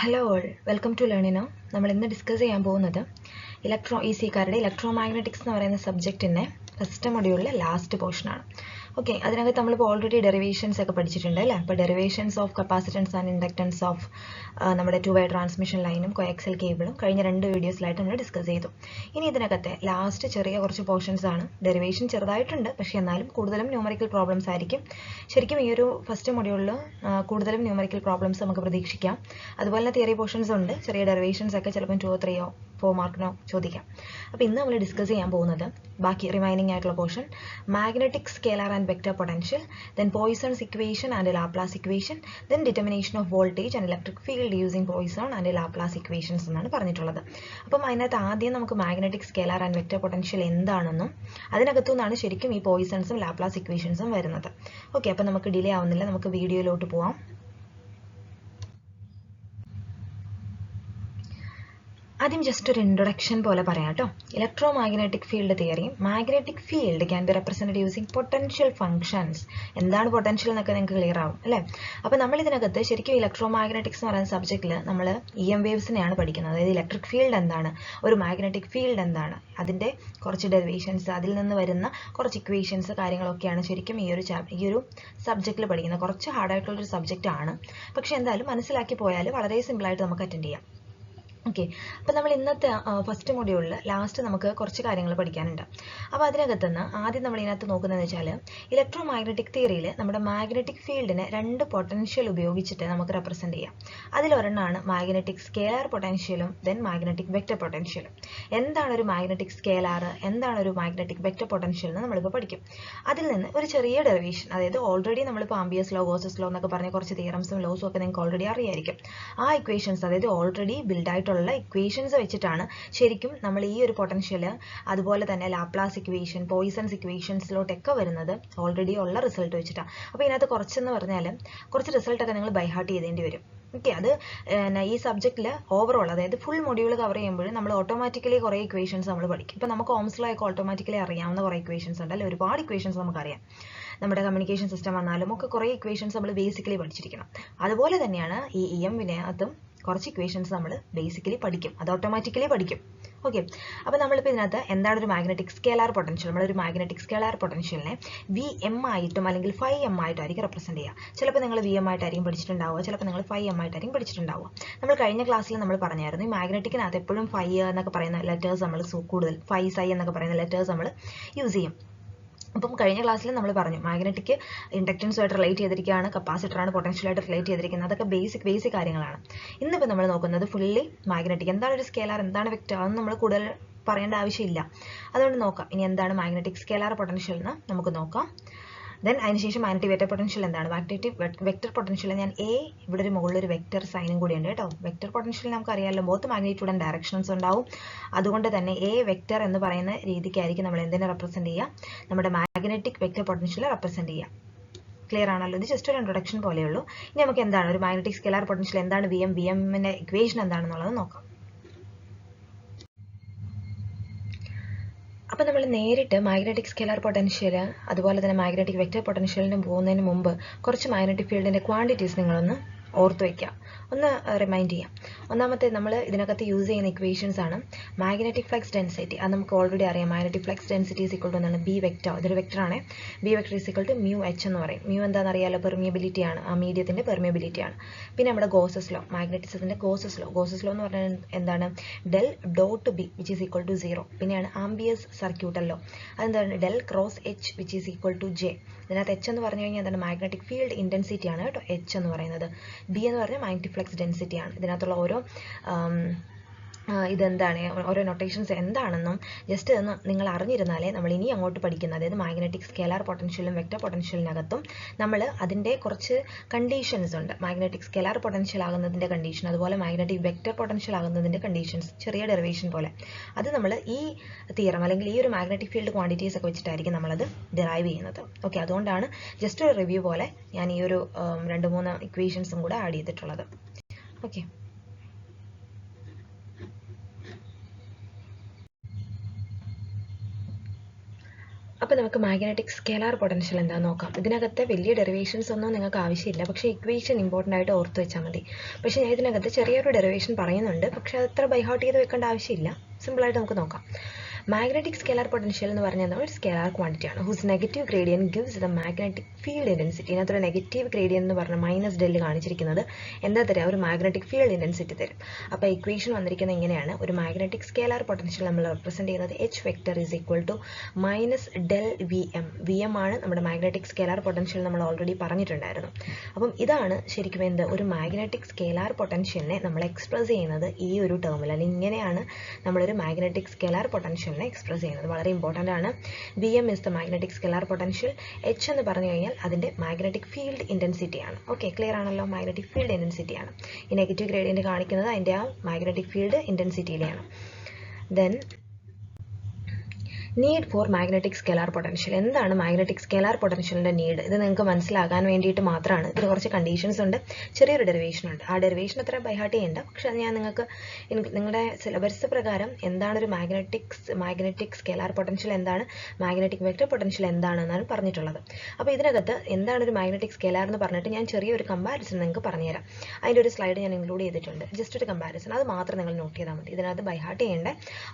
Hello all, welcome to ലേണിനോ. നമ്മൾ ഇന്ന് ഡിസ്കസ് ചെയ്യാൻ പോകുന്നത് ഇസിക്കാരുടെ ഇലക്ട്രോ മാഗ്നറ്റിക്സ് എന്ന് പറയുന്ന സബ്ജക്റ്റിൻ്റെ ഫസ്റ്റ് മൊഡ്യൂളിലെ ലാസ്റ്റ് പോർഷനാണ്. ഓക്കെ, അതിനകത്ത് നമ്മളിപ്പോൾ ഓൾറെഡി ഡെറിവേഷൻസ് ഒക്കെ പഠിച്ചിട്ടുണ്ട് അല്ലേ. അപ്പോൾ derivations of capacitance and inductance of നമ്മുടെ 2 വേ ട്രാൻസ്മിഷൻ ലൈനും കോയാക്സൽ കേബിളും കഴിഞ്ഞ 2 വീഡിയോസിലായിട്ട് നമ്മൾ ഡിസ്കസ് ചെയ്തു. ഇനി ഇതിനകത്തെ ലാസ്റ്റ് ചെറിയ കുറച്ച് പോർഷൻസ് ആണ്. ഡെറിവേഷൻ ചെറുതായിട്ടുണ്ട്, പക്ഷേ എന്നാലും കൂടുതലും ന്യൂമറിക്കൽ പ്രോബ്ലംസ് ആയിരിക്കും. ശരിക്കും ഈ ഒരു ഫസ്റ്റ് മൊഡ്യൂളിൽ കൂടുതലും ന്യൂമറിക്കൽ പ്രോബ്ലംസ് നമുക്ക് പ്രതീക്ഷിക്കാം. അതുപോലെ തന്നെ തിയറി പോർഷൻസ് ഉണ്ട്. ചെറിയ ഡെറിവേഷൻസ് ഒക്കെ ചിലപ്പോൾ 2 or 3 or 4 മാർക്കിനോ ചോദിക്കാം. അപ്പോൾ ഇന്ന് നമ്മൾ ഡിസ്കസ് ചെയ്യാൻ പോകുന്നത് ബാക്കി റിമൈനിങ് ആയിട്ടുള്ള portion magnetic scalar and vector potential, then poisons equation and Laplace equation, then determination of voltage and electric field using poison and Laplace equations എന്നാണ് പറഞ്ഞിട്ടുള്ളത്. അപ്പം അതിനകത്ത് ആദ്യം നമുക്ക് magnetic scalar and vector potential എന്താണെന്നും അതിനകത്തു നിന്നാണ് ശരിക്കും ഈ പോയ്സൺസും ലാപ്ലാസ് ഇക്വേഷൻസും വരുന്നത്. ഓക്കെ, അപ്പോൾ നമുക്ക് ഡിലേ ആവുന്നില്ല, നമുക്ക് വീഡിയോയിലോട്ട് പോവാം. ആദ്യം ജസ്റ്റ് ഒരു ഇൻട്രൊഡക്ഷൻ പോലെ പറയാം കേട്ടോ. Electro magnetic field theory, magnetic field can be represented using potential functions. എന്താണ് പൊട്ടൻഷ്യൽ എന്നൊക്കെ നിങ്ങൾക്ക് ക്ലിയർ ആവും അല്ലേ. അപ്പോൾ നമ്മൾ ഇതിനകത്ത് ശരിക്കും ഇലക്ട്രോ മാഗ്നറ്റിക്സ് എന്ന് പറയുന്ന സബ്ജക്റ്റിൽ നമ്മൾ വേവ്സിനെയാണ് പഠിക്കുന്നത്. അതായത് ഇലക്ട്രിക് ഫീൽഡ് എന്താണ്, ഒരു മാഗ്നറ്റിക് ഫീൽഡ് എന്താണ്, അതിൻ്റെ കുറച്ച് ഡെറിവേഷൻസ്, അതിൽ നിന്ന് വരുന്ന കുറച്ച് ഇക്വേഷൻസ് കാര്യങ്ങളൊക്കെയാണ് ശരിക്കും ഈ ഒരു സബ്ജക്റ്റിൽ പഠിക്കുന്നത്. കുറച്ച് ഹാർഡായിട്ടുള്ളൊരു സബ്ജക്റ്റ് ആണ്, പക്ഷേ എന്തായാലും മനസ്സിലാക്കി പോയാൽ വളരെ സിമ്പിളായിട്ട് നമുക്ക് അറ്റൻഡ് ചെയ്യാം. ഓക്കെ, അപ്പോൾ നമ്മൾ ഇന്നത്തെ ഫസ്റ്റ് മൊഡ്യൂളിൽ ലാസ്റ്റ് നമുക്ക് കുറച്ച് കാര്യങ്ങൾ പഠിക്കാനുണ്ട്. അപ്പോൾ അതിനകത്ത് നിന്ന് ആദ്യം നമ്മൾ ഇതിനകത്ത് നോക്കുന്നതെന്ന് വെച്ചാൽ ഇലക്ട്രോ മാഗ്നറ്റിക് തിയറിയിൽ നമ്മുടെ മാഗ്നറ്റിക് ഫീൽഡിനെ 2 പൊട്ടൻഷ്യൽ ഉപയോഗിച്ചിട്ട് നമുക്ക് റെപ്രസെൻറ്റ് ചെയ്യാം. അതിലൊരെണ്ണമാണ് മാഗ്നറ്റിക് സ്കേലാർ പൊട്ടൻഷ്യലും ദെൻ മാഗ്നറ്റിക് വെക്റ്റർ പൊട്ടൻഷ്യലും. എന്താണ് ഒരു മാഗ്നറ്റിക് സ്കേലാർ, എന്താണ് ഒരു മാഗ്നറ്റിക് വെക്റ്റർ പൊട്ടൻഷ്യൽ എന്ന് നമ്മളിപ്പോൾ പഠിക്കും. അതിൽ നിന്ന് ഒരു ചെറിയ ഡെറിവേഷൻ, അതായത് ഓൾറെഡി നമ്മളിപ്പോൾ ആംബിയസ് ലോ, ഗോസസ് ലോ എന്നൊക്കെ പറഞ്ഞ കുറച്ച് തിയറംസും ലോസും ഒക്കെ നിങ്ങൾക്ക് ഓൾറെഡി അറിയായിരിക്കും. ആ ഇക്വേഷൻസ്, അതായത് ഓൾറെഡി ബിൽഡായിട്ടുള്ള ഇക്വേഷൻസ് വെച്ചിട്ടാണ് ശരിക്കും നമ്മൾ ഈ ഒരു പൊട്ടൻഷ്യൽ, അതുപോലെ തന്നെ ലാപ്ലാസ് ഇക്വേഷൻ, പോയ്സൺസ് ഇക്വേഷൻസിലോട്ടൊക്കെ വരുന്നത് ഓൾറെഡി ഉള്ള റിസൾട്ട് വെച്ചിട്ടാണ്. അപ്പോൾ ഇതിനകത്ത് കുറച്ചെന്ന് പറഞ്ഞാൽ കുറച്ച് റിസൾട്ടൊക്കെ നിങ്ങൾ ബൈ ഹാർട്ട് ചെയ്തേണ്ടി വരും. ഓക്കെ, അത് ഈ സബ്ജക്റ്റിൽ ഓവറോൾ, അതായത് ഫുൾ മൊഡ്യൂൾ കവർ ചെയ്യുമ്പോൾ നമ്മൾ ഓട്ടോമാറ്റിക്കലി കുറേ ഇക്വേഷൻസ് നമ്മൾ പഠിക്കും. ഇപ്പോൾ നമുക്ക് ഓംസ് ലോ ഒക്കെ ഓട്ടോമാറ്റിക്കലി അറിയാവുന്ന കുറേ ഇക്വേഷൻസ് ഉണ്ട് അല്ലേ. ഒരുപാട് ഇക്വേഷൻസ് നമുക്കറിയാം. നമ്മുടെ കമ്മ്യൂണിക്കേഷൻ സിസ്റ്റം വന്നാലും ഒക്കെ കുറേ ഇക്വേഷൻസ് നമ്മൾ ബേസിക്കലി പഠിച്ചിരിക്കണം. അതുപോലെ തന്നെയാണ് ഈ വിനകത്തും കുറച്ച് ഇക്വേഷൻസ് നമ്മൾ ബേസിക്കലി പഠിക്കും, അത് ഓട്ടോമാറ്റിക്കലി പഠിക്കും. ഓക്കെ, അപ്പോൾ നമ്മളിപ്പോൾ ഇതിനകത്ത് എന്താണ് ഒരു മാഗ്നറ്റിക് സ്കേലാർ പൊട്ടൻഷ്യൽ, നമ്മളൊരു മാഗ്നറ്റിക് സ്കേലാർ പൊട്ടൻഷ്യലിനെ VM ആയിട്ടും അല്ലെങ്കിൽ φm ആയിട്ടായിരിക്കും റെപ്രസെൻറ്റ് ചെയ്യുക. ചിലപ്പോൾ നിങ്ങൾ VM ആയിട്ടായിരിക്കും പഠിച്ചിട്ടുണ്ടാവുക, ചിലപ്പോൾ നിങ്ങൾ φm ആയിട്ടായിരിക്കും പഠിച്ചിട്ടുണ്ടാവുക. നമ്മൾ കഴിഞ്ഞ ക്ലാസ്സിൽ നമ്മൾ പറഞ്ഞായിരുന്നു ഈ മാഗ്നറ്റിക്കിനകത്ത് എപ്പോഴും φ എന്നൊക്കെ പറയുന്ന ലെറ്റേഴ്സ് നമ്മൾ കൂടുതൽ φ ψ എന്നൊക്കെ പറയുന്ന ലെറ്റേഴ്സ് നമ്മൾ യൂസ് ചെയ്യും. അപ്പം കഴിഞ്ഞ ക്ലാസ്സിൽ നമ്മൾ പറഞ്ഞു മാഗ്നറ്റിക് ഇൻഡക്റ്റൻസുമായിട്ട് റിലേറ്റ് ചെയ്തിരിക്കുകയാണ്, കപ്പാസിറ്ററാണ് പൊട്ടൻഷ്യലായിട്ട് റിലേറ്റ് ചെയ്തിരിക്കുന്നത്. അതൊക്കെ ബേസിക് കാര്യങ്ങളാണ്. ഇന്നിപ്പോൾ നമ്മൾ നോക്കുന്നത് ഫുള്ളി മാഗ്നറ്റിക്. എന്താണ് ഒരു സ്കേലാർ, എന്താണ് വെക്റ്റർ, അതൊന്നും നമ്മൾ കൂടുതൽ പറയേണ്ട ആവശ്യമില്ല. അതുകൊണ്ട് നോക്കാം ഇനി എന്താണ് മാഗ്നറ്റിക് സ്കേലാർ പൊട്ടൻഷ്യൽ എന്ന് നമുക്ക് നോക്കാം. ദെൻ അതിനുശേഷം മാഗ്നറ്റിക് വെക്റ്റർ പൊട്ടൻഷ്യൽ എന്താണ്, മാഗ്നറ്റിക് വെക്റ്റർ പൊട്ടൻഷ്യൽ ഞാൻ ഇവിടെ ഒരു മുകളിൽ ഒരു വെക്റ്റർ സൈനും കൂടി ഉണ്ട് കേട്ടോ. വെക്റ്റർ പൊട്ടൻഷ്യൽ നമുക്ക് അറിയാമല്ലോ, ബോത്ത് മാഗ്നിറ്റ്യൂഡ് ആൻഡ് ഡയറക്ഷൻസ് ഉണ്ടാവും. അതുകൊണ്ട് തന്നെ വെക്റ്റർ എന്ന് പറയുന്ന രീതിക്കായിരിക്കും നമ്മൾ എന്തിനെ റെപ്രസെൻറ്റ് ചെയ്യുക, നമ്മുടെ മാഗ്നറ്റിക് വെക്റ്റർ പൊട്ടൻഷ്യൽ റെപ്രസെൻറ്റ് ചെയ്യുക. ക്ലിയർ ആണല്ലോ, ഇത് ജസ്റ്റ് ഒരു ഇൻട്രൊഡക്ഷൻ പോലെയുള്ളൂ. ഇനി നമുക്ക് എന്താണ് ഒരു മാഗ്നറ്റിക് സ്കേലാർ പൊട്ടൻഷ്യൽ, എന്താണ് വിഎമ്മിൻ്റെ ഇക്വേഷൻ എന്താണെന്നുള്ളത് നോക്കാം. അപ്പോൾ നമ്മൾ നേരിട്ട് മാഗ്നറ്റിക് സ്കേലാർ പൊട്ടൻഷ്യൽ അതുപോലെ തന്നെ മാഗ്നറ്റിക് വെക്റ്റർ പൊട്ടൻഷ്യലിന് പോകുന്നതിന് മുമ്പ് കുറച്ച് മാഗ്നറ്റിക് ഫീൽഡിൻ്റെ ക്വാണ്ടിറ്റീസ് നിങ്ങളൊന്ന് ഓർത്ത് വയ്ക്കുക, ഒന്ന് റിമൈൻഡ് ചെയ്യാം. ഒന്നാമത്തെ നമ്മൾ ഇതിനകത്ത് യൂസ് ചെയ്യുന്ന ഇക്വേഷൻസ് ആണ് മാഗ്നറ്റിക് ഫ്ലക്സ് ഡെൻസിറ്റി. അത് നമുക്ക് ഓൾറെഡി അറിയാം. Magnetic flux density is equal to എന്താണ്, ബി വെക്റ്റർ. ഇതൊരു വെക്റ്ററാണ്. B vector is equal to mu H എന്ന് പറയും. മ്യൂ എന്താണെന്ന് അറിയാലോ, പെർമിയബിലിറ്റി ആണ്, ആ മീഡിയത്തിൻ്റെ പെർമിയബിലിറ്റി ആണ്. പിന്നെ നമ്മുടെ ഗോസസ് ലോ, മാഗ്നറ്റിസത്തിൻ്റെ ഗോസസ് ലോ എന്ന് പറഞ്ഞാൽ എന്താണ്, del dot B which is equal to 0. പിന്നെയാണ് ആംബിയസ് സർക്യൂട്ടൽ ലോ, അതെന്താണ്, del cross H which is equal to J. ഇതിനകത്ത് എച്ച് എന്ന് പറഞ്ഞു കഴിഞ്ഞാൽ എന്താണ്, മാഗ്നറ്റിക് ഫീൽഡ് ഇൻറ്റൻസിറ്റി ആണ് കേട്ടോ എച്ച് എന്ന് പറയുന്നത്. ബി എന്ന് പറഞ്ഞാൽ മാഗ്നറ്റിക് ഫ്ലക്സ് ഡെൻസിറ്റി ആണ്. ഇതിനകത്തുള്ള ഓരോ ഇതെന്താണ്, ഓരോ നൊട്ടേഷൻസ് എന്താണെന്നും ജസ്റ്റ് എന്ന് നിങ്ങൾ അറിഞ്ഞിരുന്നാലേ നമ്മൾ ഇനി അങ്ങോട്ട് പഠിക്കുന്നത്, അതായത് മാഗ്നറ്റിക് സ്കേലാർ പൊട്ടൻഷ്യലും വെക്റ്റർ പൊട്ടൻഷ്യലിനകത്തും നമ്മൾ അതിൻ്റെ കുറച്ച് കണ്ടീഷൻസ് ഉണ്ട്. മാഗ്നറ്റിക് സ്കേലാർ പൊട്ടൻഷ്യൽ ആകുന്നതിൻ്റെ കണ്ടീഷൻ, അതുപോലെ മാഗ്നറ്റിക് വെക്റ്റർ പൊട്ടൻഷ്യൽ ആകുന്നതിൻ്റെ കണ്ടീഷൻസ്, ചെറിയ ഡെറിവേഷൻ പോലെ. അത് നമ്മൾ ഈ തിയറം അല്ലെങ്കിൽ ഈ ഒരു മാഗ്നറ്റിക് ഫീൽഡ് ക്വാണ്ടിറ്റീസ് ഒക്കെ വെച്ചിട്ടായിരിക്കും നമ്മളത് ഡിറൈവ് ചെയ്യുന്നത്. ഓക്കെ, അതുകൊണ്ടാണ് ജസ്റ്റ് ഒരു റിവ്യൂ പോലെ ഞാൻ ഈ ഒരു 2-3 ഇക്വേഷൻസും കൂടെ ആഡ് ചെയ്തിട്ടുള്ളത്. ഓക്കെ, അപ്പോൾ നമുക്ക് മാഗ്നറ്റിക് സ്കേലാർ പൊട്ടൻഷ്യൽ എന്താണെന്ന് നോക്കാം. ഇതിനകത്ത് വലിയ ഡെറിവേഷൻസ് ഒന്നും നിങ്ങൾക്ക് ആവശ്യമില്ല, പക്ഷേ ഇക്വേഷൻ ഇമ്പോർട്ടൻ്റ് ആയിട്ട് ഓർത്ത് വെച്ചാൽ മതി. പക്ഷേ ഞാൻ ഇതിനകത്ത് ചെറിയൊരു ഡെറിവേഷൻ പറയുന്നുണ്ട്, പക്ഷേ അത്ര ബൈ ഹാർട്ട് ചെയ്ത് വെക്കേണ്ട ആവശ്യമില്ല. സിമ്പിളായിട്ട് നമുക്ക് നോക്കാം. മാഗ്നറ്റിക് സ്കേലാർ പൊട്ടൻഷ്യൽ എന്ന് പറഞ്ഞാൽ ഒരു സ്കേലാർ ക്വാണ്ടിറ്റി ആണ്, whose negative gradient gives the magnetic field intensity. ഇതിനകത്തൊരു നെഗറ്റീവ് ഗ്രേഡിയൻറ്റ് എന്ന് പറഞ്ഞാൽ മൈനസ് ഡെല്ല് കാണിച്ചിരിക്കുന്നത് എന്താ തരാം, ഒരു മാഗ്നറ്റിക് ഫീൽഡ് ഇൻറ്റൻസിറ്റി തരും. അപ്പോൾ ഇക്വേഷൻ വന്നിരിക്കുന്നത് ഇങ്ങനെയാണ്. ഒരു മാഗ്നറ്റിക് സ്കേലാർ പൊട്ടൻഷ്യൽ നമ്മൾ റെപ്രസെൻറ്റ് ചെയ്യുന്നത് H vector is equal to minus del V M. V M ആണ് നമ്മുടെ മാഗ്നറ്റിക് സ്കേലാർ പൊട്ടൻഷ്യൽ, നമ്മൾ ഓൾറെഡി പറഞ്ഞിട്ടുണ്ടായിരുന്നു. അപ്പം ഇതാണ് ശരിക്കും എന്ത്, ഒരു മാഗ്നറ്റിക് സ്കേലാർ പൊട്ടൻഷ്യലിനെ നമ്മൾ എക്സ്പ്രസ് ചെയ്യുന്നത് ഈ ഒരു ടേമിൽ, അല്ലെങ്കിൽ ഇങ്ങനെയാണ് നമ്മളൊരു മാഗ്നറ്റിക് സ്കേലാർ പൊട്ടൻഷ്യൽ എക്സ്പ്രസ് ചെയ്യുന്നത്. വളരെ ഇമ്പോർട്ടൻ്റ് ആണ്. V M is the magnetic scalar potential. H എന്ന് പറഞ്ഞു കഴിഞ്ഞാൽ അതിൻ്റെ മാഗ്നറ്റിക് ഫീൽഡ് ഇൻറ്റൻസിറ്റി ആണ്. ഓക്കെ, ക്ലിയർ ആണല്ലോ, മാഗ്നറ്റിക് ഫീൽഡ് ഇൻറ്റൻസിറ്റി ആണ്. ഈ നെഗറ്റീവ് ഗ്രേഡിയൻറ്റ് കാണിക്കുന്നത് അതിൻ്റെ ആ മാഗ്നറ്റിക് ഫീൽഡ് ഇൻറ്റൻസിറ്റിയിലെയാണ്. Then need for magnetic scalar potential. എന്താണ് മാഗ്നറ്റിക് സ്കേലാർ പൊട്ടൻഷ്യലിൻ്റെ നീഡ്? ഇത് നിങ്ങൾക്ക് മനസ്സിലാകാൻ വേണ്ടിയിട്ട് മാത്രമാണ്. ഇതിന് കുറച്ച് കണ്ടീഷൻസ് ഉണ്ട്, ചെറിയൊരു ഡെറിവേഷൻ ഉണ്ട്. ആ ഡെറിവേഷൻ അത്ര ബൈഹാർട്ട് ചെയ്യേണ്ട, പക്ഷെ അത് ഞാൻ നിങ്ങൾക്ക് നിങ്ങളുടെ സിലബസ് പ്രകാരം എന്താണ് ഒരു മാഗ്നറ്റിക് സ്കേലാർ പൊട്ടൻഷ്യൽ, എന്താണ് മാഗ്നറ്റിക് വെക്റ്റർ പൊട്ടൻഷ്യൽ എന്താണെന്നാണ് പറഞ്ഞിട്ടുള്ളത്. അപ്പോൾ ഇതിനകത്ത് എന്താണ് ഒരു മാഗ്നറ്റിക് സ്കേലാർ എന്ന് പറഞ്ഞിട്ട് ഞാൻ ചെറിയൊരു കമ്പാരിസൺ നിങ്ങൾക്ക് പറഞ്ഞുതരാം. അതിൻ്റെ ഒരു സ്ലൈഡ് ഞാൻ ഇൻക്ലൂഡ് ചെയ്തിട്ടുണ്ട്, ജസ്റ്റ് ഒരു കമ്പാരിസൺ. അത് മാത്രം നിങ്ങൾ നോട്ട് ചെയ്താൽ മതി. ഇതിനകത്ത് ബൈഹാർട്ട് ചെയ്യേണ്ട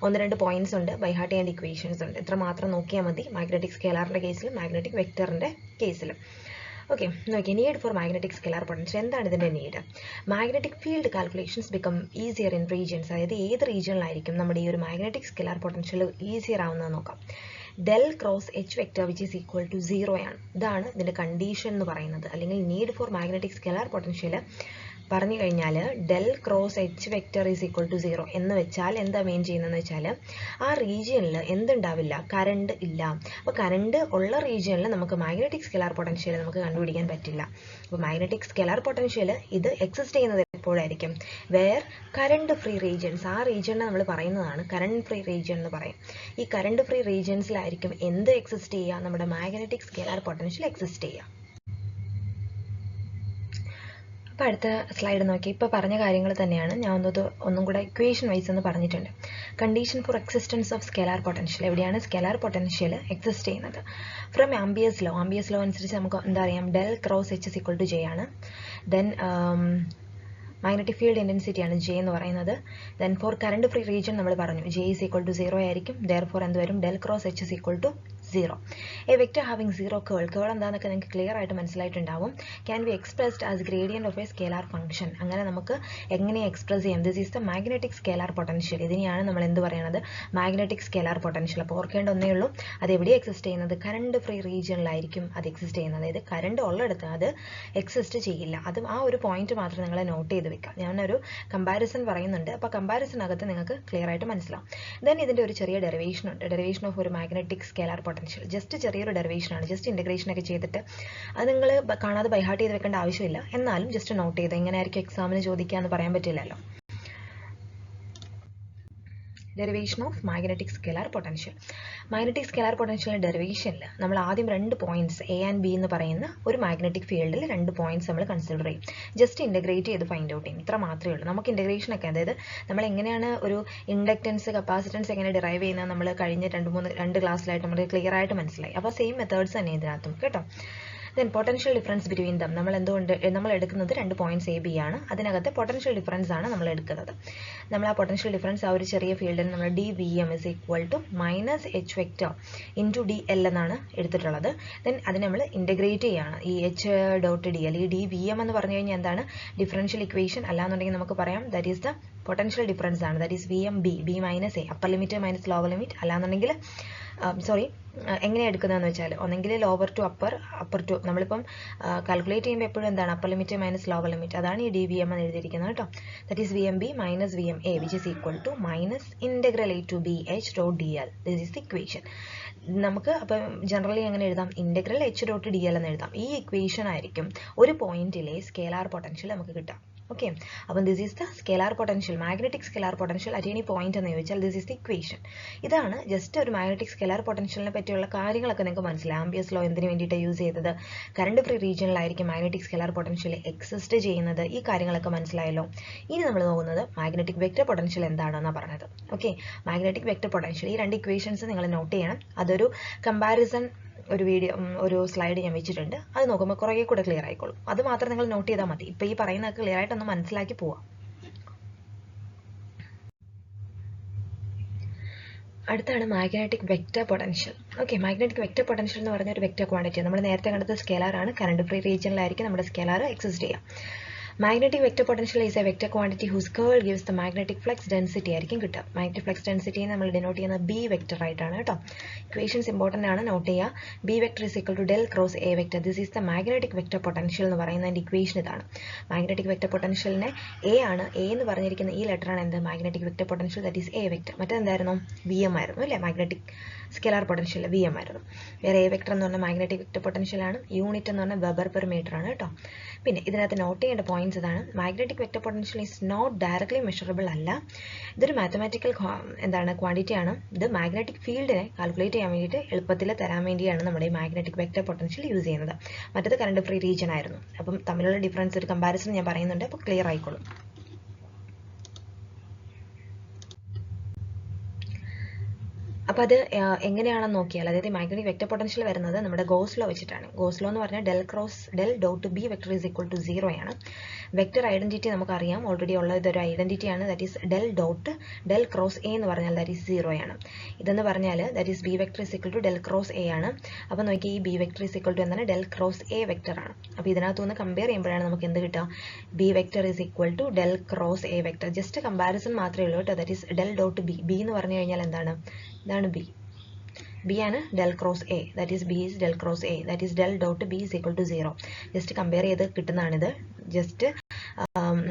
1-2 പോയിന്റ്സ് ഉണ്ട്, ബൈഹാർട്ട് ചെയ്യേണ്ട ഇക്വേഷൻസ് ഉണ്ട്. ഇത്ര മാത്രം നോക്കിയാൽ മതി, മാഗ്നറ്റിക് സ്കേലാറിൻ്റെ കേസിലും മാഗ്നറ്റിക് വെക്ടറിൻ്റെ കേസിലും. ഓക്കെ, നോക്കി. Need for magnetic scalar potential. എന്താണ് ഇതിൻ്റെ need? Magnetic field calculations become easier in regions. അതായത് ഏത് റീജിയനിലായിരിക്കും നമ്മുടെ ഈ ഒരു മാഗ്നറ്റിക് സ്കേലാർ പൊട്ടൻഷ്യൽ ഈസിയർ ആവുന്നത് നോക്കാം. Del cross H vector which is equal to 0 ആണ്. ഇതാണ് ഇതിൻ്റെ കണ്ടീഷൻ എന്ന് പറയുന്നത്, അല്ലെങ്കിൽ need for magnetic scalar potential പറഞ്ഞു കഴിഞ്ഞാൽ del cross H vector is equal to 0 എന്ന് വെച്ചാൽ എന്താ മെയിൻ ചെയ്യുന്നതെന്ന് വെച്ചാൽ ആ റീജിയനിൽ എന്തുണ്ടാവില്ല, കറണ്ട് ഇല്ല. അപ്പോൾ കറണ്ട് ഉള്ള റീജിയനിൽ നമുക്ക് മാഗ്നറ്റിക് സ്കേലാർ പൊട്ടൻഷ്യൽ നമുക്ക് കണ്ടുപിടിക്കാൻ പറ്റില്ല. അപ്പോൾ മാഗ്നറ്റിക് സ്കേലാർ പൊട്ടൻഷ്യൽ ഇത് എക്സിസ്റ്റ് ചെയ്യുന്നത് എപ്പോഴായിരിക്കും? Where current free regions. ആ റീജിയനെ നമ്മൾ പറയുന്നതാണ് കറണ്ട് ഫ്രീ റീജിയൻ എന്ന് പറയും. ഈ കറണ്ട് ഫ്രീ റീജിയൻസിലായിരിക്കും എന്ത് എക്സിസ്റ്റ് ചെയ്യുക, നമ്മുടെ മാഗ്നറ്റിക് സ്കേലാർ പൊട്ടൻഷ്യൽ എക്സിസ്റ്റ് ചെയ്യുക. അപ്പോൾ അടുത്ത സ്ലൈഡ് നോക്കി. ഇപ്പോൾ പറഞ്ഞ കാര്യങ്ങൾ തന്നെയാണ് ഞാൻ ഒന്നും കൂടെ ഇക്വേഷൻ വൈസ് എന്ന് പറഞ്ഞിട്ടുണ്ട്. Condition for existence of scalar potential. എവിടെയാണ് സ്കേലാർ പൊട്ടൻഷ്യൽ എക്സിസ്റ്റ് ചെയ്യുന്നത്? From Ampere's law. Ampere's law അനുസരിച്ച് നമുക്ക് എന്താ അറിയാം, del cross H is equal to J ആണ്. ദെൻ മാഗ്നറ്റിക് ഫീൽഡ് ഇൻറ്റൻസിറ്റി ആണ് ജെ എന്ന് പറയുന്നത്. Then for current free region നമ്മൾ പറഞ്ഞു ജെ ഈസ് ഈക്വൽ ടു 0 ആയിരിക്കും. ദെയർ ഫോർ എന്ത് വരും, del cross H is equal to 0. A vector having 0 curl. Curl എന്താണെന്നൊക്കെ നിങ്ങൾക്ക് ക്ലിയർ ആയിട്ട് മനസ്സിലായിട്ടുണ്ടാവും. Can be expressed as gradient of a scalar function. അങ്ങനെ നമുക്ക് എങ്ങനെ എക്സ്പ്രസ് ചെയ്യാം? This is the magnetic scalar potential. ഇതിനെയാണ് നമ്മൾ എന്ത് പറയുന്നത്, മാഗ്നറ്റിക് സ്കേലാർ പൊട്ടൻഷ്യൽ. അപ്പോൾ ഓർക്കേണ്ട ഒന്നേ ഉള്ളൂ, അത് എവിടെ എക്സിസ്റ്റ് ചെയ്യുന്നത്? കറണ്ട് ഫ്രീ റീജിയനിലായിരിക്കും അത് എക്സിസ്റ്റ് ചെയ്യുന്നത്. അതായത് കറണ്ട് ഉള്ളിടത്ത് അത് എക്സിസ്റ്റ് ചെയ്യില്ല. അത് ആ ഒരു പോയിന്റ് മാത്രം നിങ്ങൾ നോട്ട് ചെയ്ത് വെക്കാം. ഞാനൊരു കമ്പാരിസൺ പറയുന്നുണ്ട്, അപ്പോൾ കമ്പാരിസണകത്ത് നിങ്ങൾക്ക് ക്ലിയർ ആയിട്ട് മനസ്സിലാവും. ദെൻ ഇതിൻ്റെ ഒരു ചെറിയ ഡെറിവേഷൻ ഉണ്ട്, ഡെറിവേഷൻ ഓഫ് ഒരു മാഗ്നറ്റിക് സ്കേലാർ പൊട്ടൻഷ്യൽ. ജസ്റ്റ് ചെറിയൊരു ഡെറിവേഷൻ ആണ്, ജസ്റ്റ് ഇൻ്റഗ്രേഷൻ ഒക്കെ ചെയ്തിട്ട് അത് നിങ്ങൾ കാണാതെ ബൈഹാർട്ട് ചെയ്ത് വെക്കേണ്ട ആവശ്യമില്ല. എന്നാലും ജസ്റ്റ് നോട്ട് ചെയ്ത് എങ്ങനെയായിരിക്കും എക്സാമിന് ചോദിക്കുക എന്ന് പറയാൻ പറ്റില്ലല്ലോ. Derivation of magnetic scalar potential. Magnetic scalar പൊട്ടൻഷ്യലിൻ്റെ ഡെറിവേഷനിൽ നമ്മൾ ആദ്യം 2 പോയിന്റ്സ് എ ആൻഡ് ബി എന്ന് പറയുന്ന ഒരു മാഗ്നറ്റിക് ഫീൽഡിൽ 2 പോയിന്റ്സ് നമ്മൾ കൺസിഡർ ചെയ്യും. ജസ്റ്റ് ഇൻ്റഗ്രേറ്റ് ചെയ്ത് ഫൈൻഡ് ഔട്ട് ചെയ്യും. ഇത്ര മാത്രമേ ഉള്ളൂ. നമുക്ക് ഇൻ്റഗ്രേഷൻ ഒക്കെ, അതായത് നമ്മൾ എങ്ങനെയാണ് ഒരു ഇൻഡക്റ്റൻസ് കപ്പാസിറ്റൻസ് എങ്ങനെ ഡിറൈവ് ചെയ്യുന്നത് നമ്മൾ കഴിഞ്ഞ 2 ക്ലാസ്സിലായിട്ട് നമുക്ക് ക്ലിയർ ആയിട്ട് മനസ്സിലായി. അപ്പോൾ സെയിം മെത്തേഡ്സ് തന്നെ ഇതിനകത്തും കേട്ടോ. Then potential difference between them. നമ്മൾ എടുക്കുന്നത് 2 പോയിന്റ്സ് എ ബി ആണ്. അതിനകത്ത് പൊട്ടൻഷ്യൽ ഡിഫറൻസ് ആണ് നമ്മൾ എടുക്കുന്നത്. നമ്മൾ ആ പൊട്ടൻഷ്യൽ ഡിഫറൻസ് ആ ഒരു ചെറിയ ഫീൽഡിന് നമ്മൾ D V M is equal to minus H vector into D L എന്നാണ് എടുത്തിട്ടുള്ളത്. ദെൻ അതിനെ നമ്മൾ ഇൻ്റഗ്രേറ്റ് ചെയ്യുകയാണ്. ഈ എച്ച് ഡോട്ട് ഡി എൽ, ഈ ഡി വി എം എന്ന് പറഞ്ഞു കഴിഞ്ഞാൽ എന്താണ്, ഡിഫറൻഷ്യൽ ഇക്വേഷൻ. അല്ലാന്നുണ്ടെങ്കിൽ നമുക്ക് പറയാം that is the potential difference ആണ്. That is V M B, B minus A, upper limit minus lower limit. അല്ലാന്നുണ്ടെങ്കിൽ എങ്ങനെ എടുക്കുന്നതെന്ന് വെച്ചാൽ ഒന്നെങ്കിൽ lower to upper, upper to, നമ്മളിപ്പം കാൽക്കുലേറ്റ് ചെയ്യുമ്പോൾ എപ്പോഴും എന്താണ്, upper limit minus lower limit. അതാണ് ഈ ഡി വി എം എന്ന് എഴുതിയിരിക്കുന്നത് കേട്ടോ. That is V M B minus V M A which is equal to minus integral A to B H dot D L. This is the equation. നമുക്ക് അപ്പം generally എങ്ങനെ എഴുതാം, integral H dot D L എന്ന് എഴുതാം. ഈ equation ആയിരിക്കും ഒരു പോയിന്റിലെ സ്കേലാർ പൊട്ടൻഷ്യൽ നമുക്ക് കിട്ടാം. ഓക്കെ, അപ്പം this is the scalar potential, magnetic scalar potential at any point എന്ന് ചോദിച്ചാൽ ദിസ് ഈസ് ദി ഇക്വേഷൻ. ഇതാണ് ജസ്റ്റ് ഒരു മാഗ്നറ്റിക് സ്കെലാർ പൊട്ടൻഷ്യലിനെ പറ്റിയുള്ള കാര്യങ്ങളൊക്കെ നിങ്ങൾക്ക് മനസ്സിലായി. ആംബിയസ് ലോ എന്തിനു വേണ്ടിയിട്ട് യൂസ് ചെയ്തത്, കറണ്ട് ഫ്രീ റീജിയനിലായിരിക്കും മാഗ്നറ്റിക് സ്കെലാർ പൊട്ടൻഷ്യൽ എക്സിസ്റ്റ് ചെയ്യുന്നത്, ഈ കാര്യങ്ങളൊക്കെ മനസ്സിലായല്ലോ. ഇനി നമ്മൾ നോക്കുന്നത് മാഗ്നറ്റിക് വെക്റ്റർ പൊട്ടൻഷ്യൽ എന്താണെന്നാണ് പറഞ്ഞത്. ഓക്കെ, മാഗ്നറ്റിക് വെക്റ്റർ പൊട്ടൻഷ്യൽ, ഈ രണ്ട് ഇക്വേഷൻസ് നിങ്ങൾ നോട്ട് ചെയ്യണം. അതൊരു കമ്പാരിസൺ ഒരു വീഡിയോ, ഒരു സ്ലൈഡ് ഞാൻ വെച്ചിട്ടുണ്ട്, അത് നോക്കുമ്പോൾ കുറേ കൂടെ ക്ലിയർ ആയിക്കോളും. അത് മാത്രം നിങ്ങൾ നോട്ട് ചെയ്താൽ മതി. ഇപ്പൊ ഈ പറയുന്നതൊക്കെ ക്ലിയർ ആയിട്ടൊന്ന് മനസ്സിലാക്കി പോവാം. അടുത്താണ് magnetic vector potential. Okay, magnetic vector potential എന്ന് പറഞ്ഞ ഒരു വെക്റ്റർ ക്വാണ്ടിറ്റി, നമ്മൾ നേരത്തെ കണ്ടത് സ്കെലാർ ആണ്, കറണ്ട് ഫ്രീ റീജിയനിലായിരിക്കും നമ്മുടെ സ്കെലാർ എക്സിസ്റ്റ് ചെയ്യാം. Magnetic vector potential is a vector quantity whose curl gives the magnetic flux density ആയിരിക്കും കിട്ടുക. മാഗ്നറ്റിക് ഫ്ലക്സ് ഡെൻസിറ്റി നമ്മൾ ഡിനോട്ട് ചെയ്യുന്ന ബി വെക്ടർ ആയിട്ടാണ് കേട്ടോ. ഇക്വേഷൻസ് ഇമ്പോർട്ടൻ്റ് ആണ്, നോട്ട് ചെയ്യുക. B vector is equal to del cross A vector. This is the magnetic vector potential എന്ന് പറയുന്നതിൻ്റെ ഇക്വേഷൻ ഇതാണ്. മാഗ്നറ്റിക് വെക്ടർ പൊട്ടൻഷ്യലിനെ എ ആണ്, എ എന്ന് പറഞ്ഞിരിക്കുന്ന ഈ ലെറ്റർ ആണ് എന്ത്, magnetic vector potential, that is A vector. മറ്റെന്തായിരുന്നു, വി എം ആയിരുന്നു അല്ലേ, magnetic scalar potential V M ആയിരുന്നു. വേറെ എ വെക്ടർ എന്ന് പറഞ്ഞാൽ മാഗ്നറ്റിക് വെക്ടർ പൊട്ടൻഷ്യൽ ആണ്, യൂണിറ്റ് എന്ന് പറഞ്ഞാൽ വെബർ പെർ മീറ്റർ ആണ് കേട്ടോ. പിന്നെ ഇതിനകത്ത് നോട്ട് ചെയ്യേണ്ട പോയിന്റ്സ് ഇതാണ്. Magnetic vector potential is not directly measurable അല്ല, ഇതൊരു മാത്തമാറ്റിക്കൽ ക്വാണ്ടിറ്റി ആണ്. ഇത് മാഗ്നറ്റിക് ഫീൽഡിനെ കാൽക്കുലേറ്റ് ചെയ്യാൻ വേണ്ടിയിട്ട് എളുപ്പത്തിൽ തരാൻ വേണ്ടിയാണ് നമ്മുടെ ഈ മാഗ്നറ്റിക് വെക്ടർ പൊട്ടൻഷ്യൽ യൂസ് ചെയ്യുന്നത്. മറ്റത് കറണ്ട് ഫ്രീ റീജിയൻ ആയിരുന്നു. അപ്പം തമ്മിലുള്ള ഡിഫറൻസ്, ഒരു കമ്പാരിസൺ ഞാൻ പറയുന്നുണ്ട്, അപ്പോൾ ക്ലിയർ ആയിക്കോളും. അപ്പോൾ അത് എങ്ങനെയാണെന്ന് നോക്കിയാൽ, അതായത് മാഗ്നറ്റിക് വെക്ടർ പൊട്ടൻഷ്യൽ വരുന്നത് നമ്മുടെ ഗോസ് ലോ വെച്ചിട്ടാണ്. ഗോസ് ലോ എന്ന് പറഞ്ഞാൽ del dot B vector is equal to 0 ആണ്. വെക്ടർ ഐഡന്റിറ്റി നമുക്കറിയാം, ഓൾറെഡി ഉള്ള ഇതൊരു ഐഡന്റിറ്റിയാണ്, that is del cross A എന്ന് പറഞ്ഞാൽ ദാറ്റ് ഈസ് 0 ആണ്. ഇതെന്ന് പറഞ്ഞാൽ that is B vector is equal to del cross A ആണ്. അപ്പോൾ നോക്കി, ഈ B vector is equal to എന്താണ്, ഡെൽ ക്രോസ് എ വെക്ടർ ആണ്. അപ്പോൾ ഇതിനകത്തുനിന്ന് കമ്പയർ ചെയ്യുമ്പോഴാണ് നമുക്ക് എന്ത് കിട്ടുക, B vector is equal to del cross A vector. Just comparison മാത്രമേ ഉള്ളൂ കേട്ടോ. That is del dot B. B എന്ന് പറഞ്ഞു കഴിഞ്ഞാൽ എന്താണ്, ഇതാണ് ബി. ബി ആണ് del cross A, that is B is del cross A, that is del dot B is equal to 0. Just compare ചെയ്ത് കിട്ടുന്നതാണിത്. ജസ്റ്റ്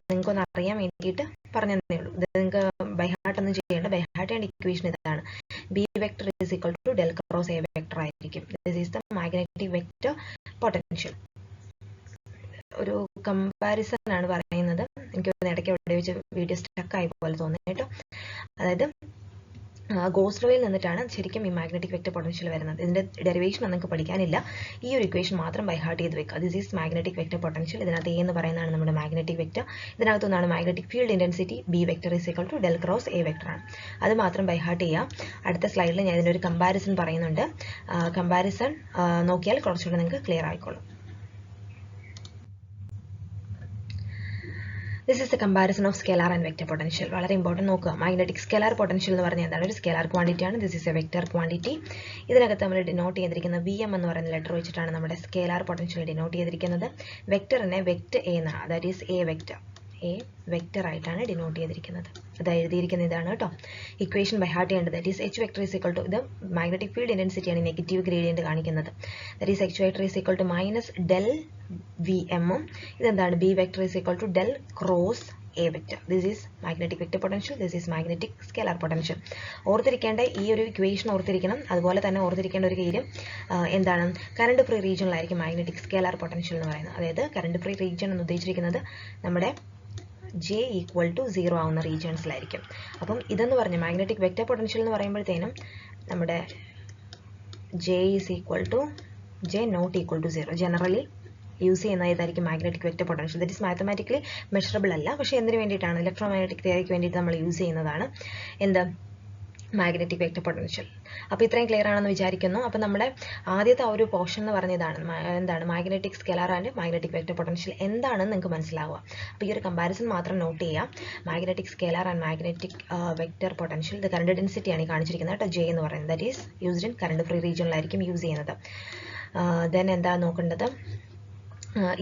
നിങ്ങൾക്കൊന്ന് അറിയാൻ വേണ്ടിയിട്ട് പറഞ്ഞതേ ഉള്ളൂ. ഇത് നിങ്ങൾക്ക് ബൈഹാർട്ട് ഒന്നും ചെയ്യേണ്ട. ബൈഹാർട്ട് ചെയ്യേണ്ട ഇക്വേഷൻ ഇതാണ്. B vector is equal to del cross A vector ആയിരിക്കും. This is the magnetic vector potential. ഒരു കമ്പാരിസൺ ആണ് പറയുന്നത്. എനിക്ക് ഇടയ്ക്ക് എവിടെ വെച്ച് വീഡിയോ സ്റ്റക്ക് ആയി പോലെ തോന്നി കേട്ടോ. അതായത് ഗോസ് ലോയിൽ നിന്നിട്ടാണ് ശരിക്കും ഈ മാഗ്നറ്റിക് വെക്ടർ പൊട്ടൻഷ്യൽ വരുന്നത്. ഇതിന്റെ ഡെറിവേഷൻ നിങ്ങൾക്ക് പഠിക്കാനില്ല, ഈ ഒരു ഇക്വേഷൻ മാത്രം ബൈഹാർട്ട് ചെയ്ത് വെക്കുക. This is magnetic vector potential. ഇതിനകത്ത് എ എന്ന് പറയുന്നതാണ് നമ്മുടെ മാഗ്നറ്റിക് വെക്ടർ. ഇതിനകത്തുനിന്നാണ് magnetic field intensity B vector is equal to del cross A vector ആണ്. അത് മാത്രം ബൈഹാർട്ട് ചെയ്യുക. അടുത്ത സ്ലൈഡിൽ ഞാൻ ഇതിന്റെ ഒരു കമ്പാരിസൺ പറയുന്നുണ്ട്. കമ്പാരിസൺ നോക്കിയാൽ കുറച്ചുകൂടെ നിങ്ങൾക്ക് ക്ലിയർ ആയിക്കോളും. This is the comparison of scalar and vector potential. വളരെ ഇമ്പോർട്ടൻറ്റ് നോക്കുക. മാഗ്നറ്റിക് സ്കെലാർ പൊട്ടൻഷ്യൽ എന്ന് പറഞ്ഞാൽ എന്താണ്, ഒരു സ്കെലാർ ക്വാണ്ടിറ്റി ആണ്. This is A vector quantity. ഇതിനകത്ത് നമ്മൾ ഡിനോട്ട് ചെയ്തിരിക്കുന്ന വി എം എന്ന് പറയുന്ന ലെറ്റർ വെച്ചിട്ടാണ് നമ്മുടെ സ്കെലാർ പൊട്ടൻഷ്യൽ ഡിനോട്ട് ചെയ്തിരിക്കുന്നത്. വെക്ടറിനെ വെക്ടർ എ എന്നാണ്, that is A vector. A vector ആയിട്ടാണ് ഡിനോട്ട് ചെയ്തിരിക്കുന്നത്. അത് എഴുതിയിരിക്കുന്ന ഇതാണ് കേട്ടോ. ഇക്വേഷൻ ബൈ ഹാർട്ട് ചെയ്യേണ്ടത്, that is H vector is equal to, ഇത് മാഗ്നറ്റിക് ഫീൽഡ് ഇന്റൻസിറ്റിയാണ് നെഗറ്റീവ് ഗ്രേഡിയന്റ് കാണിക്കുന്നത്. That is H vector is equal to minus del V എമ്മും ഇതെന്താണ്, B vector is equal to del cross A vector. This is magnetic vector potential, this is magnetic scalar potential. ഓർത്തിരിക്കേണ്ട ഈ ഒരു equation ഓർത്തിരിക്കണം. അതുപോലെ തന്നെ ഓർത്തിരിക്കേണ്ട ഒരു കാര്യം എന്താണ്, കറണ്ട് ഫ്രീ റീജിയനിലായിരിക്കും മാഗ്നറ്റിക് സ്കെലാർ പൊട്ടൻഷ്യൽ എന്ന് പറയുന്നത്. അതായത് കറണ്ട് ഫ്രീ റീജിയൻ എന്ന് ഉദ്ദേശിച്ചിരിക്കുന്നത് നമ്മുടെ ജെ ഈക്വൽ ടു 0 ആവുന്ന റീജിയൻസിലായിരിക്കും. അപ്പം ഇതെന്ന് പറഞ്ഞ മാഗ്നറ്റിക് വെക്ടർ പൊട്ടൻഷ്യൽ എന്ന് പറയുമ്പോഴത്തേനും നമ്മുടെ J is equal to J not equal to 0 generally use ചെയ്യുന്ന ഇതായിരിക്കും magnetic vector potential. That is mathematically measurable അല്ല, പക്ഷേ എന്തിനു വേണ്ടിയിട്ടാണ്, ഇലക്ട്രോമാഗ്നറ്റിക് തിയറിക്ക് വേണ്ടിയിട്ട് നമ്മൾ യൂസ് ചെയ്യുന്നതാണ് എന്ത്, മാഗ്നറ്റിക് വെക്ടർ പൊട്ടൻഷ്യൽ. അപ്പോൾ ഇത്രയും ക്ലിയർ ആണെന്ന് വിചാരിക്കുന്നു. അപ്പോൾ നമ്മുടെ ആദ്യത്തെ ആ ഒരു പോർഷൻ എന്ന് പറഞ്ഞതാണ് എന്താണ്, magnetic scalar and magnetic vector potential എന്താണെന്ന് നിങ്ങൾക്ക് മനസ്സിലാവുക. അപ്പോൾ ഈ ഒരു കമ്പാരിസൺ മാത്രം നോട്ട് ചെയ്യാം. Magnetic scalar and magnetic vector potential, ഇത് കറണ്ട് ഡെൻസിറ്റിയാണ് ഈ കാണിച്ചിരിക്കുന്നത് കേട്ടോ, ജെ എന്ന് പറയുന്നത്. That is used in current free റീജിയനിലായിരിക്കും യൂസ് ചെയ്യുന്നത്. ദെൻ എന്താ നോക്കേണ്ടത്,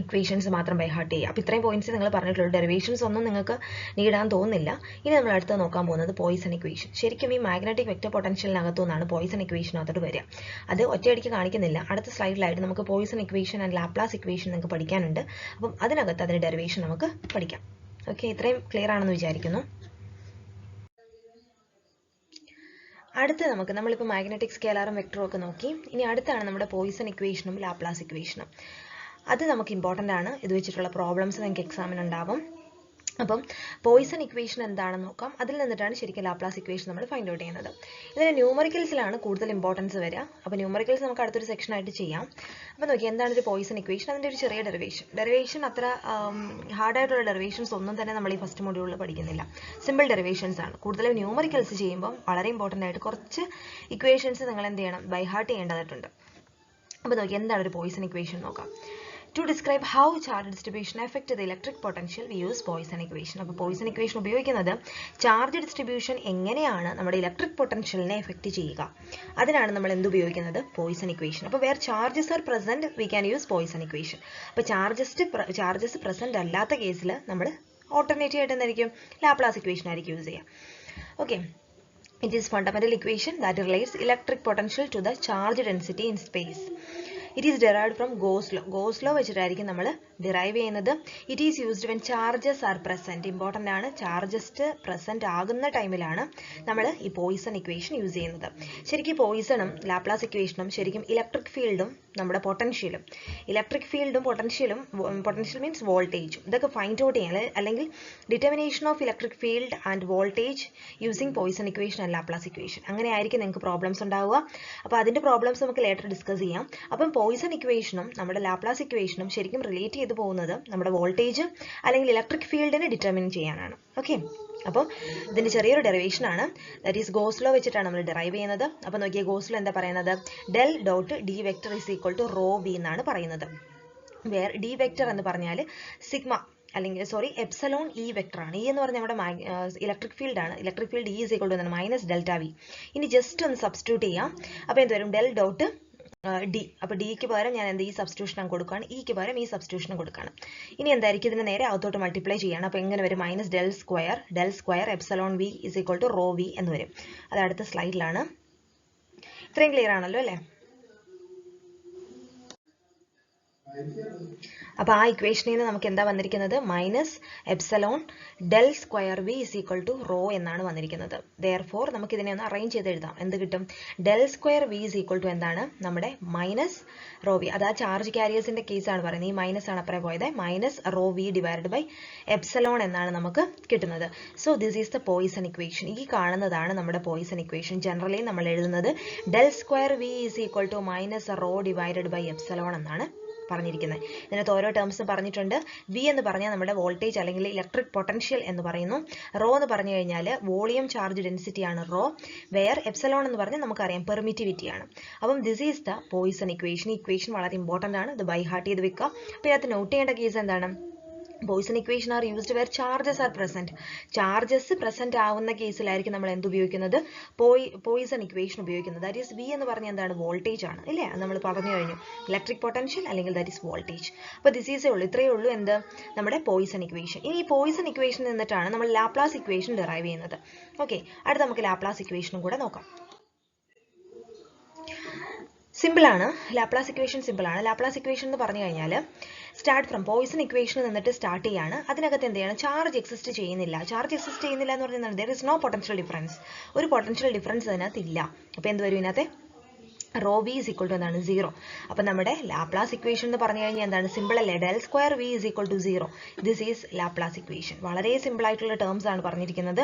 ഇക്വേഷൻസ് മാത്രം ബൈ ഹാർട്ട് ചെയ്യുക. അപ്പോൾ ഇത്രയും പോയിന്റ്സ് നിങ്ങൾ പറഞ്ഞിട്ടുള്ളൂ. ഡെറിവേഷൻസ് ഒന്നും നിങ്ങൾക്ക് നീടാൻ തോന്നുന്നില്ല. ഇനി നമ്മൾ അടുത്ത് നോക്കാൻ പോകുന്നത് പോയിസൺ ഇക്വേഷൻ. ശരിക്കും ഈ മാഗ്നറ്റിക് വെക്ടർ പൊട്ടൻഷ്യലിനകത്തു നിന്നാണ് പോയിസൺ ഇക്വേഷനകത്തോട്ട് വരിക. അത് ഒറ്റയടിക്ക് കാണിക്കുന്നില്ല. അടുത്ത സ്ലൈഡിലായിട്ട് നമുക്ക് Poisson equation and Laplace equation നിങ്ങൾക്ക് പഠിക്കാനുണ്ട്. അപ്പം അതിനകത്ത് അതിൻ്റെ ഡെറിവേഷൻ നമുക്ക് പഠിക്കാം. ഓക്കെ, ഇത്രയും ക്ലിയർ ആണെന്ന് വിചാരിക്കുന്നു. അടുത്ത് നമ്മളിപ്പോൾ മാഗ്നറ്റിക് സ്കെലാറും വെക്ടറും ഒക്കെ നോക്കി. ഇനി അടുത്താണ് നമ്മുടെ പോയിസൺ ഇക്വേഷനും ലാപ്ലാസ് ഇക്വേഷനും. അത് നമുക്ക് ഇമ്പോർട്ടൻ്റ് ആണ്. ഇത് വെച്ചിട്ടുള്ള പ്രോബ്ലംസ് നിങ്ങൾക്ക് എക്സാമിന് ഉണ്ടാവും. അപ്പം പോയിസൺ ഇക്വേഷൻ എന്താണെന്ന് നോക്കാം. അതിൽ നിന്നിട്ടാണ് ശരിക്കും ലാപ്ലാസ് ഇക്വേഷൻ നമ്മൾ ഫൈൻഡ് ഔട്ട് ചെയ്യുന്നത്. ഇതിന് ന്യൂമറിക്കൽസിലാണ് കൂടുതൽ ഇമ്പോർട്ടൻസ് വരിക. അപ്പോൾ ന്യൂമറിക്കൽസ് നമുക്ക് അടുത്തൊരു സെക്ഷനായിട്ട് ചെയ്യാം. അപ്പോൾ നോക്കി എന്താണ് ഒരു പോയിസൺ ഇക്വേഷൻ, അതിൻ്റെ ഒരു ചെറിയ ഡെറിവേഷൻ അത്ര ഹാർഡായിട്ടുള്ള ഡെറിവേഷൻസ് ഒന്നും തന്നെ നമ്മൾ ഈ ഫസ്റ്റ് മൊഡ്യൂളിൽ പഠിക്കുന്നില്ല. സിമ്പിൾ ഡെറിവേഷൻസ് ആണ്. കൂടുതലും ന്യൂമറിക്കൽസ് ചെയ്യുമ്പോൾ വളരെ ഇമ്പോർട്ടൻ്റ് ആയിട്ട് കുറച്ച് ഇക്വേഷൻസ് നിങ്ങൾ എന്ത് ചെയ്യണം, ബൈ ഹാർട്ട് ചെയ്യേണ്ടതായിട്ടുണ്ട്. അപ്പോൾ നോക്കി എന്താണ് ഒരു പോയിസൺ ഇക്വേഷൻ നോക്കാം. To describe how charge distribution affect the electric potential, we use Poisson equation. അപ്പോൾ Poisson equation ഉപയോഗിക്കുന്നത് ചാർജ് ഡിസ്ട്രിബ്യൂഷൻ എങ്ങനെയാണ് നമ്മുടെ ഇലക്ട്രിക് പൊട്ടൻഷ്യലിനെ എഫക്റ്റ് ചെയ്യുക, അതിനാണ് നമ്മൾ എന്ത് ഉപയോഗിക്കുന്നത്, Poisson equation. അപ്പോൾ where charges are present we can use Poisson equation. അപ്പോൾ ചാർജസ് പ്രസന്റ് അല്ലാത്ത കേസിൽ നമ്മൾ ഓൾട്ടർനേറ്റീവ് ആയിട്ട് എന്തായിരിക്കും, ലാപ്ലാസ് ഇക്വേഷൻ ആയിരിക്കും യൂസ് ചെയ്യുക. Okay, it is fundamental equation that relates electric potential to the charge density in space. It is derived from Gauss law. Gauss law വെച്ചിട്ടായിരിക്കും നമ്മൾ ഡിറൈവ് ചെയ്യുന്നത്. It is used when charges are present. Important ആണ്, charges present ആകുന്ന ടൈമിലാണ് നമ്മൾ ഈ Poisson equation use ചെയ്യുന്നത്. ശരിക്കും പോയിസണും ലാപ്ലാസ് ഇക്വേഷനും ശരിക്കും ഇലക്ട്രിക് ഫീൽഡും നമ്മുടെ പൊട്ടൻഷ്യലും, ഇലക്ട്രിക് ഫീൽഡും പൊട്ടൻഷ്യൽ മീൻസ് വോൾട്ടേജും ഇതൊക്കെ ഫൈൻഡ് ഔട്ട് ചെയ്യാൻ, അല്ലെങ്കിൽ determination of electric field and voltage using Poisson equation and Laplace equation, അങ്ങനെ ആയിരിക്കും നിങ്ങൾക്ക് പ്രോബ്ലംസ് ഉണ്ടാവുക. അപ്പോൾ അതിൻ്റെ പ്രോബ്ലംസ് നമുക്ക് ലേറ്റർ ഡിസ്കസ് ചെയ്യാം. അപ്പം പോയിസൺ ഇക്വേഷനും നമ്മുടെ ലാപ്ലാസ് ഇക്വേഷനും ശരിക്കും റിലേറ്റ് ചെയ്ത് പോകുന്നത് നമ്മുടെ വോൾട്ടേജ് അല്ലെങ്കിൽ ഇലക്ട്രിക് ഫീൽഡിനെ ഡിറ്റർമിൻ ചെയ്യാനാണ്. ഓക്കെ, അപ്പോൾ ഇതിൻ്റെ ചെറിയൊരു ഡെറിവേഷൻ ആണ്, ദാറ്റ് ഈസ് ഗോസ് ലോ വെച്ചിട്ടാണ് നമ്മൾ ഡെറൈവ് ചെയ്യുന്നത്. അപ്പോൾ നോക്കിയാൽ ഗോസ് ലോ എന്താ പറയുന്നത്, del dot D vector is equal to rho V എന്നാണ് പറയുന്നത്. വേർ ഡി വെക്ടർ എന്ന് പറഞ്ഞാൽ സിഗ്മ അല്ലെങ്കിൽ എപ്സലോൺ ഇ വെക്ടർ ആണ്. ഇ എന്ന് പറഞ്ഞാൽ നമ്മുടെ ഇലക്ട്രിക് ഫീൽഡ് ആണ്. Electric field E is equal to minus delta V. ഇനി ജസ്റ്റ് ഒന്ന് സബ്സ്റ്റിറ്റ്യൂട്ട് ചെയ്യാം. അപ്പോൾ എന്ത് വരും, ഡെൽ ഡോട്ട് ഡി. അപ്പോൾ ഡിക്ക് പകരം ഞാൻ ഈ സബ്സ്റ്റിറ്റ്യൂഷൻ കൊടുക്കുകയാണ്, ഇക്ക് പകരം ഈ സബ്സ്റ്റിറ്റ്യൂഷൻ കൊടുക്കുകയാണ്. ഇനി എന്തായിരിക്കും, ഇതിനെ നേരെ അകത്തോട്ട് മൾട്ടിപ്ലൈ ചെയ്യണം. അപ്പോൾ എങ്ങനെ വരും, minus del square epsilon V is equal to rho V എന്ന് വരും. അത് അടുത്ത സ്ലൈഡിലാണ്. ഇത്രയും ക്ലിയർ ആണല്ലോ അല്ലേ? അപ്പോൾ ആ ഇക്വേഷനിൽ നിന്ന് നമുക്ക് എന്താ വന്നിരിക്കുന്നത്, minus epsilon del square V is equal to rho എന്നാണ് വന്നിരിക്കുന്നത്. ദെയർഫോർ നമുക്ക് ഇതിനെ ഒന്ന് അറേഞ്ച് ചെയ്ത് എഴുതാം. എന്ത് കിട്ടും, del square V is equal to എന്താണ്, നമ്മുടെ മൈനസ് റോ വി. അത് ആ ചാർജ് ക്യാരിയേഴ്സിന്റെ കേസാണ് പറയുന്നത്. ഈ മൈനസ് ആണ് അപ്പുറം പോയത്. Minus rho V divided by epsilon എന്നാണ് നമുക്ക് കിട്ടുന്നത്. So this is the Poisson equation. ഈ കാണുന്നതാണ് നമ്മുടെ പോയിസൺ ഇക്വേഷൻ. ജനറലി നമ്മൾ എഴുതുന്നത് del square V is equal to minus rho divided by epsilon എന്നാണ് പറഞ്ഞിരിക്കുന്നത്. ഇതിനകത്ത് ഓരോ ടേംസ് പറഞ്ഞിട്ടുണ്ട്. വി എന്ന് പറഞ്ഞാൽ നമ്മുടെ വോൾട്ടേജ് അല്ലെങ്കിൽ ഇലക്ട്രിക് പൊട്ടൻഷ്യൽ എന്ന് പറയുന്നു. റോ എന്ന് പറഞ്ഞു കഴിഞ്ഞാൽ വോളിയം ചാർജ് ഡെൻസിറ്റി ആണ് റോ. വെയർ എപ്സലോൺ എന്ന് പറഞ്ഞാൽ നമുക്കറിയാം പെർമിറ്റിവിറ്റി ആണ്. അപ്പം this is the Poisson equation. Equation വളരെ ഇമ്പോർട്ടൻ്റ് ആണ്. ഇത് ബൈ ഹാർട്ട് ചെയ്ത് വെക്കുക. അപ്പോൾ ഇതിനകത്ത് നോട്ട് ചെയ്യേണ്ട കേസ് എന്താണ്, Poisson equation are used where charges are present. Charges present ആവുന്ന കേസിലായിരിക്കും നമ്മൾ എന്ത് ഉപയോഗിക്കുന്നത്, Poisson equation ഉപയോഗിക്കുന്നത്. ദാറ്റ് ഈസ് വി എന്ന് പറഞ്ഞാൽ എന്താണ്, വോൾട്ടേജ് ആണ് ഇല്ലേ, അത് നമ്മൾ പറഞ്ഞു കഴിഞ്ഞു. ഇലക്ട്രിക് പൊട്ടൻഷ്യൽ അല്ലെങ്കിൽ ദാറ്റ് ഈസ് വോൾട്ടേജ്. അപ്പോൾ ദിസ് ഈസേ ഉള്ളൂ, ഇത്രയേ ഉള്ളൂ എന്ത്, നമ്മുടെ Poisson equation. ഇനി ഈ Poisson equation നിന്നിട്ടാണ് നമ്മൾ ലാപ്ലാസ് ഇക്വേഷൻ ഡെറൈവ് ചെയ്യുന്നത്. ഓക്കെ, അടുത്ത നമുക്ക് ലാപ്ലാസ് ഇക്വേഷനും കൂടെ നോക്കാം. സിമ്പിൾ ആണ് ലാപ്ലാസ് ഇക്വേഷൻ, സിമ്പിൾ ആണ്. ലാപ്ലാസ് ഇക്വേഷൻ എന്ന് പറഞ്ഞു കഴിഞ്ഞാൽ സ്റ്റാർട്ട് ഫ്രം Poisson ഇക്വേഷൻ നിന്നിട്ട് സ്റ്റാർട്ട് ചെയ്യാണ്. അതിനകത്ത് എന്ത് ചെയ്യണം, ചാർജ് എക്സിസ്റ്റ് ചെയ്യുന്നില്ല. ചാർജ് എക്സിസ്റ്റ് ചെയ്യുന്നില്ല എന്ന് പറഞ്ഞാൽ there is no potential difference. ഒരു പൊട്ടൻഷ്യൽ ഡിഫറൻസ് അതിനകത്ത് ഇല്ല. അപ്പോൾ എന്ത് വരും ഇതിനകത്ത്, rho v is equal to എന്താണ്, 0. അപ്പോൾ നമ്മുടെ ലാപ്ലാസ് ഇക്വേഷൻ എന്ന് പറഞ്ഞു കഴിഞ്ഞാൽ എന്താണ്, സിമ്പിൾ അല്ലേ, del square v is equal to 0. This is Laplace equation. വളരെ സിമ്പിൾ ആയിട്ടുള്ള ടേംസ് ആണ് പറഞ്ഞിരിക്കുന്നത്.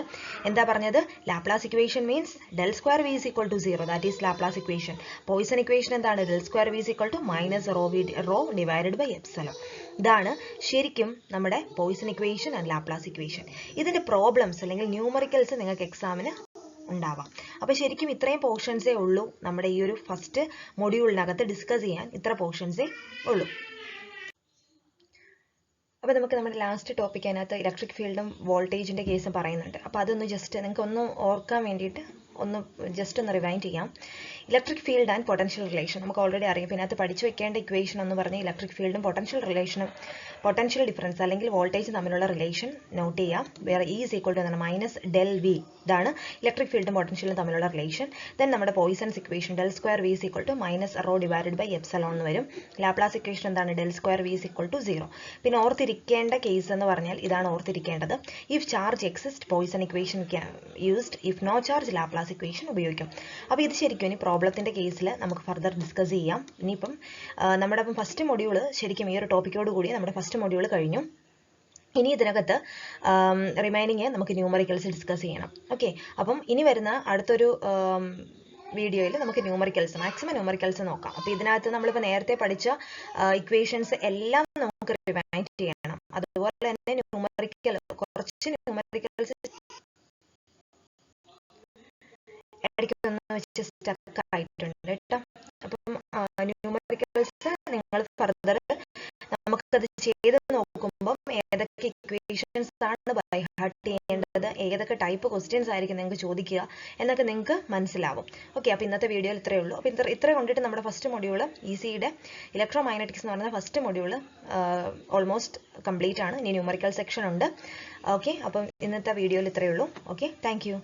എന്താ പറഞ്ഞത്, Laplace equation means del square v is equal to 0. That is Laplace equation. Poisson equation എന്താണ്, del square v is equal to minus rho divided by epsilon. ഇതാണ് ശരിക്കും നമ്മുടെ Poisson equation and Laplace equation. ഇതിന്റെ problems അല്ലെങ്കിൽ numericals നിങ്ങൾക്ക് എക്സാമിന് ഉണ്ടാവാം. അപ്പോൾ ശരിക്കും ഇത്രയും പോർഷൻസേ ഉള്ളൂ നമ്മുടെ ഈ ഒരു ഫസ്റ്റ് മൊഡ്യൂളിനകത്ത് ഡിസ്കസ് ചെയ്യാൻ, ഇത്ര പോർഷൻസേ ഉള്ളൂ. അപ്പോൾ നമുക്ക് നമ്മുടെ ലാസ്റ്റ് ടോപ്പിക് അതിനകത്ത് ഇലക്ട്രിക് ഫീൽഡും വോൾട്ടേജിൻ്റെ കേസും പറയുന്നുണ്ട്. അപ്പോൾ അതൊന്ന് ജസ്റ്റ് നിങ്ങൾക്ക് ഒന്ന് ഓർക്കാൻ വേണ്ടിയിട്ട് ഒന്ന് ജസ്റ്റ് ഒന്ന് റിവൈൻഡ് ചെയ്യാം. Electric field and potential relation നമുക്ക് ഓൾറെഡി അറിയാം. പിന്നെ അത് പഠിച്ചു വെക്കേണ്ട ഇക്വേഷൻ എന്ന് പറഞ്ഞാൽ ഇലക്ട്രിക് ഫീൽഡും പൊട്ടൻഷ്യൽ റിലേഷനും, പൊട്ടൻഷ്യൽ ഡിഫറൻസ് അല്ലെങ്കിൽ വോൾട്ടേജ് തമ്മിലുള്ള റിലേഷൻ നോട്ട് ചെയ്യാം. വേറെ ഇ ഈസ് ഈക്വൽ ടു എന്താണ്, മൈനസ് ഡെൽ വി. ഇതാണ് ഇലക്ട്രിക് ഫീൽഡും പൊട്ടൻഷ്യലും തമ്മിലുള്ള റിലേഷൻ. ദെൻ നമ്മുടെ Poisson's equation del square V is equal to minus rho divided by epsilon എന്ന് വരും. ലാപ്ലാസ് ഇക്വേഷൻ എന്താണ്, del square V is equal to 0. പിന്നെ ഓർത്തിരിക്കേണ്ട കേസ് എന്ന് പറഞ്ഞാൽ ഇതാണ് ഓർത്തിരിക്കേണ്ടത്, if charge exist Poisson equation used, if no charge Laplace equation ഉപയോഗിക്കും. അപ്പോൾ ഇത് ശരിക്കും ഇനി പ്രോബ്ലത്തിന്റെ കേസിൽ നമുക്ക് ഫർദർ ഡിസ്കസ് ചെയ്യാം. ഇനിയിപ്പം നമ്മുടെ ഫസ്റ്റ് മൊഡ്യൂൾ ശരിക്കും ഈ ഒരു ടോപ്പിക്കോട് കൂടി നമ്മുടെ ഫസ്റ്റ് മൊഡ്യൂൾ കഴിഞ്ഞു. ഇനി ഇതിനകത്ത് റിമൈനിങ് നമുക്ക് ന്യൂമറിക്കൽസ് ഡിസ്കസ് ചെയ്യണം. ഓക്കെ, അപ്പം ഇനി വരുന്ന അടുത്തൊരു വീഡിയോയിൽ നമുക്ക് മാക്സിമം ന്യൂമറിക്കൽസ് നോക്കാം. അപ്പോൾ ഇതിനകത്ത് നമ്മളിപ്പോൾ നേരത്തെ പഠിച്ച ഇക്വേഷൻസ് എല്ലാം നമുക്ക് റിവൈൻഡ് ചെയ്യണം. അതുപോലെ തന്നെ കുറച്ച് ന്യൂമറിക്കൽസ് ഇടയ്ക്കൊന്ന് വെച്ച് സ്റ്റക്ക് ആയിട്ടുണ്ട് കേട്ടോ. അപ്പം ന്യൂമറിക്കൽസ് നിങ്ങൾ ഫർദർ നമുക്കത് ചെയ്ത് നോക്കുമ്പം ഏതൊക്കെ ഇക്വേഷൻസ് ആണ് ബൈ ഹാർട്ട് ചെയ്യേണ്ടത്, ഏതൊക്കെ ടൈപ്പ് ക്വസ്റ്റ്യൻസ് ആയിരിക്കും നിങ്ങൾക്ക് ചോദിക്കുക എന്നൊക്കെ നിങ്ങൾക്ക് മനസ്സിലാവും. ഓക്കെ, അപ്പോൾ ഇന്നത്തെ വീഡിയോയിൽ ഇത്രയേ ഉള്ളൂ. അപ്പോൾ ഇത്ര കൊണ്ടിട്ട് നമ്മുടെ ഫസ്റ്റ് മൊഡ്യൂള് ECയുടെ ഇലക്ട്രോ മാഗ്നറ്റിക്സ് എന്ന് പറയുന്ന ഫസ്റ്റ് മൊഡ്യൂള് ഓൾമോസ്റ്റ് കംപ്ലീറ്റ് ആണ്. ഇനി ന്യൂമറിക്കൽ സെക്ഷൻ ഉണ്ട്. ഓക്കെ, അപ്പം ഇന്നത്തെ വീഡിയോയിൽ ഇത്രയേ ഉള്ളൂ. Okay, thank you.